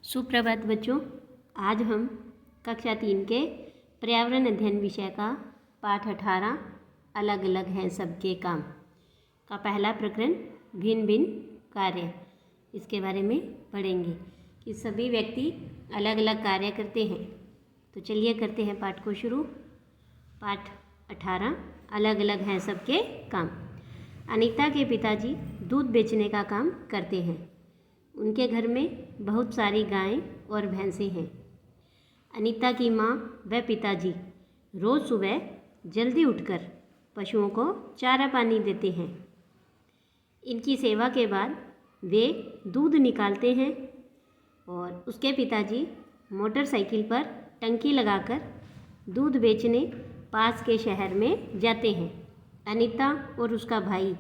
सुप्रभात बच्चों। आज हम कक्षा 3 के पर्यावरण अध्ययन विषय का पाठ 18 अलग अलग हैं सबके काम का पहला प्रकरण भिन्न भिन्न कार्य, इसके बारे में पढ़ेंगे कि सभी व्यक्ति अलग अलग कार्य करते हैं। तो चलिए करते हैं पाठ को शुरू। पाठ 18 अलग अलग हैं सबके काम। अनीता के पिताजी दूध बेचने का काम करते हैं। उनके घर में बहुत सारी गायें और भैंसें हैं। अनीता की माँ व पिताजी रोज़ सुबह जल्दी उठकर पशुओं को चारा पानी देते हैं। इनकी सेवा के बाद वे दूध निकालते हैं और उसके पिताजी मोटरसाइकिल पर टंकी लगाकर दूध बेचने पास के शहर में जाते हैं। अनीता और उसका भाई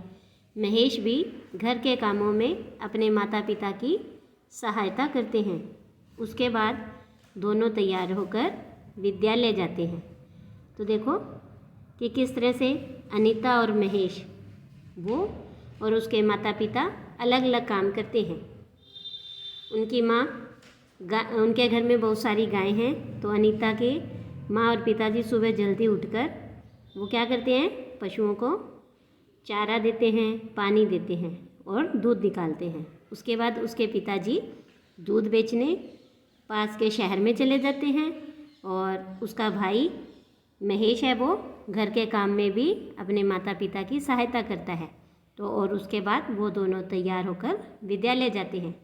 महेश भी घर के कामों में अपने माता पिता की सहायता करते हैं। उसके बाद दोनों तैयार होकर विद्यालय जाते हैं। तो देखो कि किस तरह से अनीता और महेश वो और उसके माता पिता अलग अलग काम करते हैं। उनकी माँ उनके घर में बहुत सारी गायें हैं, तो अनीता के माँ और पिताजी सुबह जल्दी उठकर वो क्या करते हैं, पशुओं को चारा देते हैं, पानी देते हैं और दूध निकालते हैं। उसके बाद उसके पिताजी दूध बेचने पास के शहर में चले जाते हैं और उसका भाई महेश है वो घर के काम में भी अपने माता पिता की सहायता करता है। तो और उसके बाद वो दोनों तैयार होकर विद्यालय जाते हैं।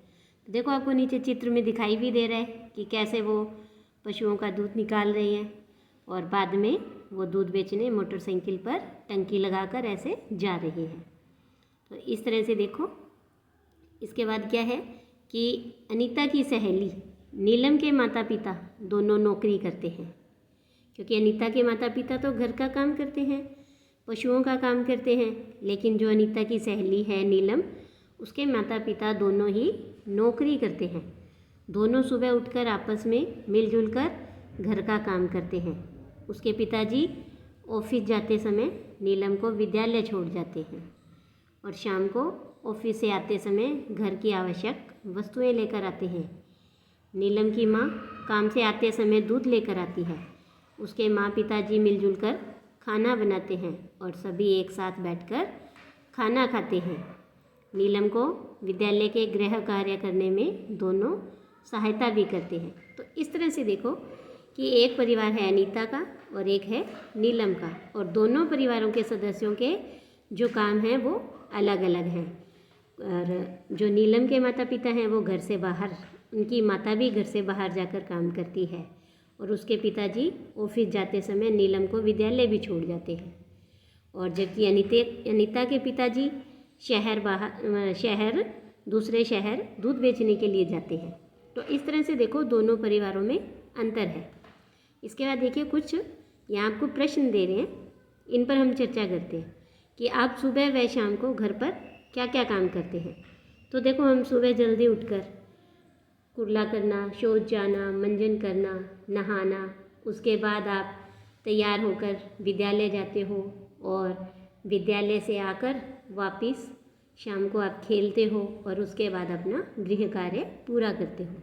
देखो आपको नीचे चित्र में दिखाई भी दे रहा है कि कैसे वो पशुओं का दूध निकाल रही हैं और बाद में वो दूध बेचने मोटरसाइकिल पर टंकी लगाकर ऐसे जा रही हैं। तो इस तरह से देखो। इसके बाद क्या है कि अनीता की सहेली नीलम के माता पिता दोनों नौकरी करते हैं, क्योंकि अनीता के माता पिता तो घर का काम करते हैं, पशुओं का काम करते हैं, लेकिन जो अनीता की सहेली है नीलम, उसके माता पिता दोनों ही नौकरी करते हैं। दोनों सुबह उठकर आपस में मिलजुल कर घर का काम करते हैं। उसके पिताजी ऑफिस जाते समय नीलम को विद्यालय छोड़ जाते हैं और शाम को ऑफिस से आते समय घर की आवश्यक वस्तुएं लेकर आते हैं। नीलम की माँ काम से आते समय दूध लेकर आती है। उसके माँ पिताजी मिलजुल कर खाना बनाते हैं और सभी एक साथ बैठकर खाना खाते हैं। नीलम को विद्यालय के गृह कार्य करने में दोनों सहायता भी करते हैं। तो इस तरह से देखो कि एक परिवार है अनीता का और एक है नीलम का, और दोनों परिवारों के सदस्यों के जो काम हैं वो अलग अलग हैं। और जो नीलम के माता पिता हैं वो घर से बाहर, उनकी माता भी घर से बाहर जाकर काम करती है और उसके पिताजी ऑफिस जाते समय नीलम को विद्यालय भी छोड़ जाते हैं। और जबकि अनीता के पिताजी दूसरे शहर दूध बेचने के लिए जाते हैं। तो इस तरह से देखो दोनों परिवारों में अंतर है। इसके बाद देखिए कुछ यहाँ आपको प्रश्न दे रहे हैं, इन पर हम चर्चा करते हैं कि आप सुबह व शाम को घर पर क्या क्या काम करते हैं। तो देखो हम सुबह जल्दी उठकर कुल्ला करना, शौच जाना, मंजन करना, नहाना, उसके बाद आप तैयार होकर विद्यालय जाते हो और विद्यालय से आकर वापस शाम को आप खेलते हो और उसके बाद अपना गृह कार्य पूरा करते हो।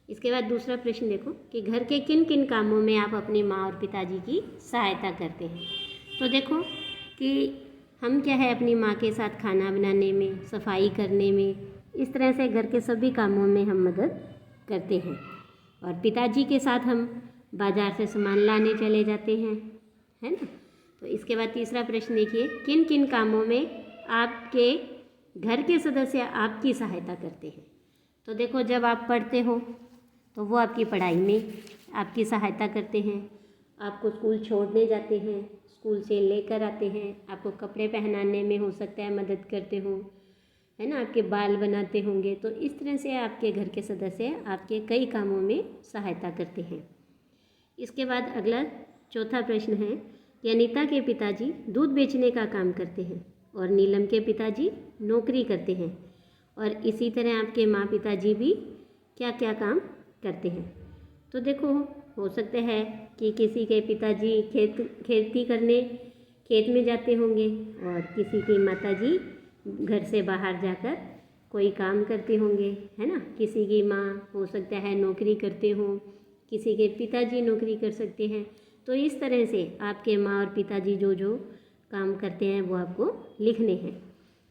इसके बाद दूसरा प्रश्न देखो कि घर के किन किन कामों में आप अपनी माँ और पिताजी की सहायता करते हैं। तो देखो कि हम क्या है अपनी माँ के साथ खाना बनाने में, सफाई करने में, इस तरह से घर के सभी कामों में हम मदद करते हैं। और पिताजी के साथ हम बाज़ार से सामान लाने चले जाते हैं, है ना। तो इसके बाद तीसरा प्रश्न देखिए, किन किन कामों में आपके घर के सदस्य आपकी सहायता करते हैं। तो देखो जब आप पढ़ते हो तो वो आपकी पढ़ाई में आपकी सहायता करते हैं, आपको स्कूल छोड़ने जाते हैं, स्कूल से लेकर आते हैं, आपको कपड़े पहनाने में हो सकता है मदद करते हो, है ना, आपके बाल बनाते होंगे। तो इस तरह से आपके घर के सदस्य आपके कई कामों में सहायता करते हैं। इसके बाद अगला चौथा प्रश्न है कि अनीता के पिताजी दूध बेचने का काम करते हैं और नीलम के पिताजी नौकरी करते हैं, और इसी तरह आपके माँ पिताजी भी क्या क्या काम करते हैं। तो देखो हो सकता है कि किसी के पिताजी खेती करने खेत में जाते होंगे और किसी की माताजी घर से बाहर जाकर कोई काम करते होंगे, है ना। किसी की माँ हो सकता है नौकरी करते हों, किसी के पिताजी नौकरी कर सकते हैं। तो इस तरह से आपके माँ और पिताजी जो जो काम करते हैं वो आपको लिखने हैं।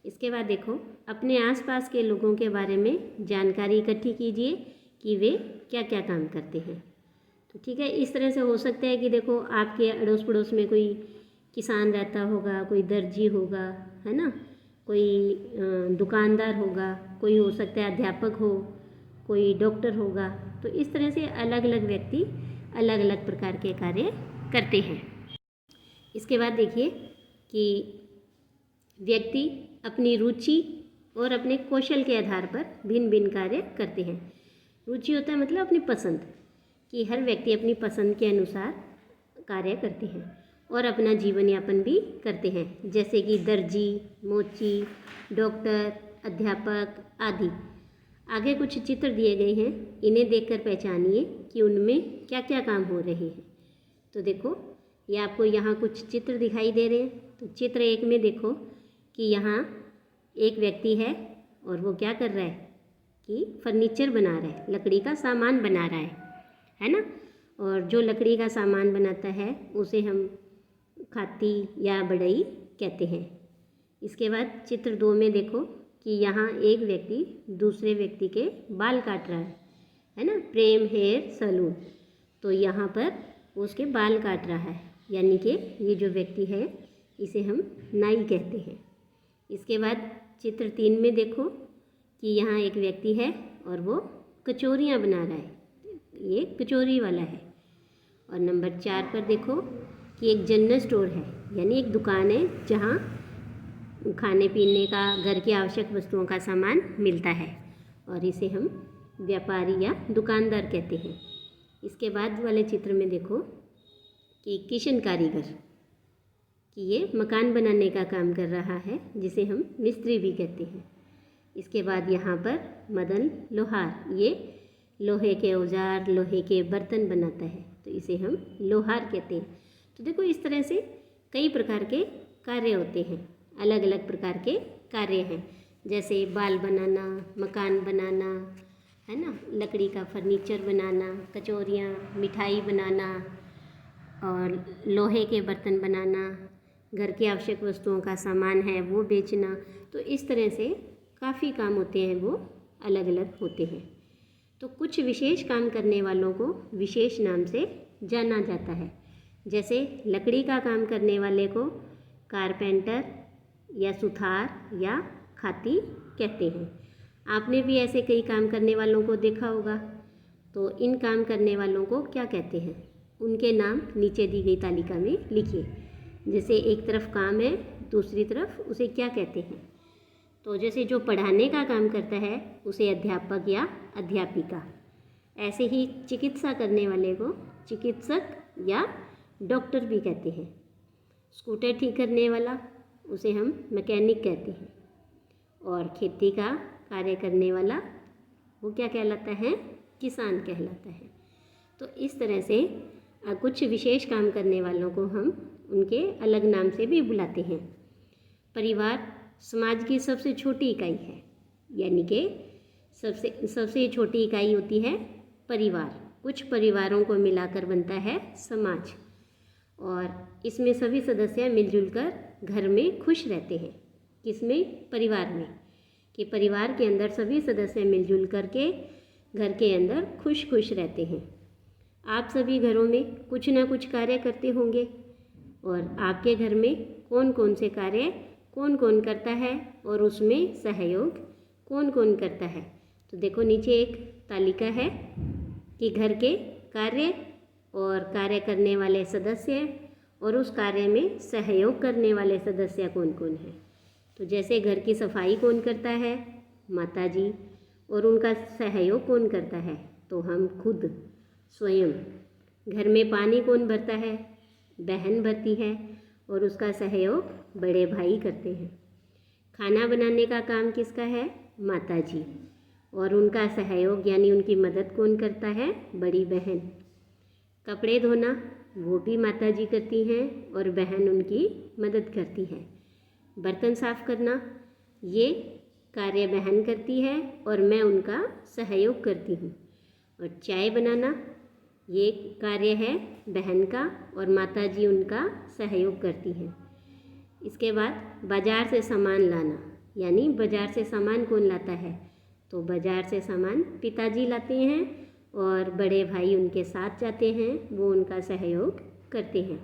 इसके बाद देखो, अपने आसपास के लोगों के बारे में जानकारी इकट्ठी कीजिए कि वे क्या क्या काम करते हैं। तो ठीक है, इस तरह से हो सकता है कि देखो आपके अड़ोस पड़ोस में कोई किसान रहता होगा, कोई दर्जी होगा, है ना, कोई दुकानदार होगा, कोई हो सकता है अध्यापक हो, कोई डॉक्टर होगा। तो इस तरह से अलग अलग व्यक्ति अलग अलग प्रकार के कार्य करते हैं। इसके बाद देखिए कि व्यक्ति अपनी रुचि और अपने कौशल के आधार पर भिन्न भिन्न कार्य करते हैं। रुचि होता है मतलब अपनी पसंद, कि हर व्यक्ति अपनी पसंद के अनुसार कार्य करते हैं और अपना जीवन यापन भी करते हैं, जैसे कि दर्जी, मोची, डॉक्टर, अध्यापक आदि। आगे कुछ चित्र दिए गए हैं, इन्हें देखकर पहचानिए कि उनमें क्या क्या काम हो रहे हैं। तो देखो, ये आपको यहाँ कुछ चित्र दिखाई दे रहे हैं। तो चित्र 1 में देखो कि यहाँ एक व्यक्ति है और वो क्या कर रहा है कि फर्नीचर बना रहा है, लकड़ी का सामान बना रहा है ना। और जो लकड़ी का सामान बनाता है उसे हम खाती या बढ़ई कहते हैं। इसके बाद चित्र 2 में देखो कि यहाँ एक व्यक्ति दूसरे व्यक्ति के बाल काट रहा है ना, प्रेम हेयर सैलून। तो यहाँ पर वो उसके बाल काट रहा है, यानी कि ये जो व्यक्ति है इसे हम नाई कहते हैं। इसके बाद चित्र 3 में देखो कि यहाँ एक व्यक्ति है और वो कचौरियाँ बना रहा है, ये कचौरी वाला है। और नंबर 4 पर देखो कि एक जनरल स्टोर है, यानी एक दुकान है जहाँ खाने पीने का, घर की आवश्यक वस्तुओं का सामान मिलता है और इसे हम व्यापारी या दुकानदार कहते हैं। इसके बाद वाले चित्र में देखो कि किचन कारीगर, कि ये मकान बनाने का काम कर रहा है, जिसे हम मिस्त्री भी कहते हैं। इसके बाद यहाँ पर मदन लोहार, ये लोहे के औजार, लोहे के बर्तन बनाता है, तो इसे हम लोहार कहते हैं। तो देखो, इस तरह से कई प्रकार के कार्य होते हैं, अलग अलग प्रकार के कार्य हैं, जैसे बाल बनाना, मकान बनाना, है ना, लकड़ी का फर्नीचर बनाना, कचौरियाँ, मिठाई बनाना और लोहे के बर्तन बनाना, घर की आवश्यक वस्तुओं का सामान है वो बेचना। तो इस तरह से काफ़ी काम होते हैं, वो अलग अलग होते हैं। तो कुछ विशेष काम करने वालों को विशेष नाम से जाना जाता है, जैसे लकड़ी का काम करने वाले को कारपेंटर या सुथार या खाती कहते हैं। आपने भी ऐसे कई काम करने वालों को देखा होगा। तो इन काम करने वालों को क्या कहते हैं, उनके नाम नीचे दी गई तालिका में लिखिए। जैसे एक तरफ काम है, दूसरी तरफ उसे क्या कहते हैं। तो जैसे जो पढ़ाने का काम करता है उसे अध्यापक या अध्यापिका। ऐसे ही चिकित्सा करने वाले को चिकित्सक या डॉक्टर भी कहते हैं। स्कूटर ठीक करने वाला उसे हम मैकेनिक कहते हैं। और खेती का कार्य करने वाला वो क्या कहलाता है, किसान कहलाता है। तो इस तरह से कुछ विशेष काम करने वालों को हम उनके अलग नाम से भी बुलाते हैं। परिवार समाज की सबसे छोटी इकाई है, यानी कि सबसे छोटी इकाई होती है परिवार। कुछ परिवारों को मिलाकर बनता है समाज और इसमें सभी सदस्य मिलजुल कर घर में खुश रहते हैं। किसमें, परिवार में, कि परिवार के अंदर सभी सदस्य मिलजुल करके घर के अंदर खुश खुश रहते हैं। आप सभी घरों में कुछ ना कुछ कार्य करते होंगे और आपके घर में कौन कौन से कार्य कौन कौन करता है और उसमें सहयोग कौन कौन करता है। तो देखो, नीचे एक तालिका है कि घर के कार्य और कार्य करने वाले सदस्य और उस कार्य में सहयोग करने वाले सदस्य कौन कौन हैं। तो जैसे घर की सफाई कौन करता है, माता जी, और उनका सहयोग कौन करता है, तो हम खुद स्वयं। घर में पानी कौन भरता है, बहन भरती है और उसका सहयोग बड़े भाई करते हैं। खाना बनाने का काम किसका है, माता जी, और उनका सहयोग यानी उनकी मदद कौन करता है, बड़ी बहन। कपड़े धोना वो भी माता जी करती हैं और बहन उनकी मदद करती है। बर्तन साफ करना ये कार्य बहन करती है और मैं उनका सहयोग करती हूँ। और चाय बनाना ये कार्य है बहन का और माताजी उनका सहयोग करती हैं। इसके बाद बाज़ार से सामान लाना, यानी बाज़ार से सामान कौन लाता है? तो बाज़ार से सामान पिताजी लाते हैं और बड़े भाई उनके साथ जाते हैं, वो उनका सहयोग करते हैं।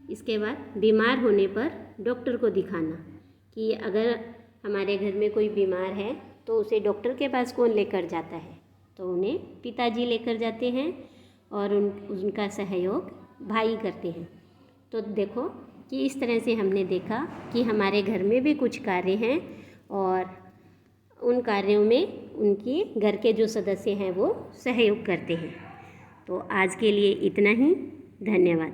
इसके बाद बीमार होने पर डॉक्टर को दिखाना, कि अगर हमारे घर में कोई बीमार है तो उसे डॉक्टर के पास कौन लेकर जाता है? तो उन्हें पिताजी लेकर जाते हैं और उनका सहयोग भाई करते हैं। तो देखो कि इस तरह से हमने देखा कि हमारे घर में भी कुछ कार्य हैं और उन कार्यों में उनके घर के जो सदस्य हैं वो सहयोग करते हैं। तो आज के लिए इतना ही। धन्यवाद।